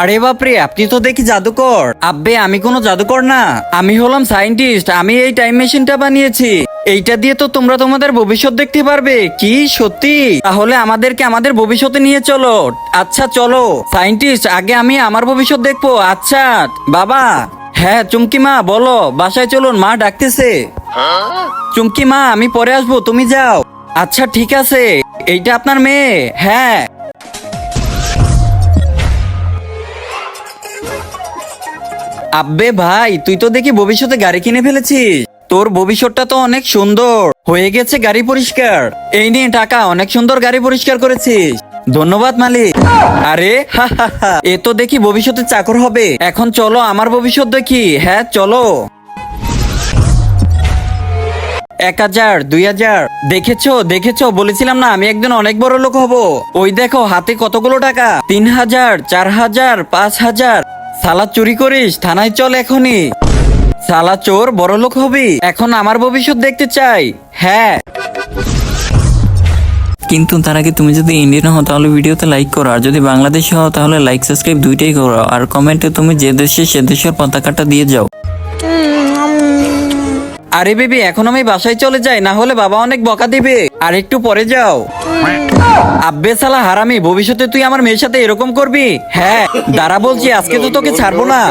আরে বাপরে, আপনি তো দেখি জাদুকর। আব্বে আমি কোনো জাদুকর না, আমি হলাম সায়েন্টিস্ট। আমি এই টাইম মেশিনটা বানিয়েছি। এইটা দিয়ে তো তোমরা তোমাদের ভবিষ্যৎ দেখতে পারবে। কি সত্যি? তাহলে আমাদেরকে আমাদের ভবিষ্যতে নিয়ে চলো। আচ্ছা চলো সায়েন্টিস্ট, আগে আমি আমার ভবিষ্যৎ দেখবো। আচ্ছা বাবা। হ্যাঁ চুমকি মা বলো, বাসায় চলুন, মা ডাকতেছে। চুমকি মা আমি পরে আসবো, তুমি যাও। আচ্ছা ঠিক আছে। এইটা আপনার মেয়ে? হ্যাঁ। আব্বে ভাই, তুই তো দেখি ভবিষ্যতে গাড়ি কিনে ফেলেছিস। তোর ভবিষ্যৎটা তো অনেক সুন্দর হয়ে গেছে। গাড়ি পরিষ্কার, এই নিয়ে টাকা। অনেক সুন্দর গাড়ি পরিষ্কার করেছিস, ধন্যবাদ মালিক। আরে হা হা হা, এ তো দেখি ভবিষ্যতে চাকর হবে। এখন চলো আমার ভবিষ্যৎ দেখি। হ্যাঁ চলো। 1000, 2000। দেখেছো দেখেছো, বলেছিলাম না আমি একদিন অনেক বড় লোক হব। ওই দেখো হাতে কতগুলো টাকা। 3000, 4000, 5000। সালা চুরি করিস, থানায় চল এখনই। সালা চোর, বড় লোক হবি। এখন আমার ভবিষ্যৎ দেখতে চাই। হ্যাঁ। কিন্তু তার আগে তুমি যদি ইন্ডিয়ান হও তাহলে ভিডিওতে লাইক করো, আর যদি বাংলাদেশি হও তাহলে লাইক সাবস্ক্রাইব দুইটাই করো, আর কমেন্টে তুমি যে দেশে সে দেশের পতাকাটা দিয়ে যাও। আরে বেবি, এখন আমি বাসায় চলে যাই, না হলে বাবা অনেক বকা দিবে। আর একটু পরে যাও। আব্বে সালা হারামি, ভবিষ্যতে তুই আমার মেয়ের সাথে এরকম করবি? হ্যাঁ দাঁড়া বলছি, আজকে তো তোকে ছাড়বো না।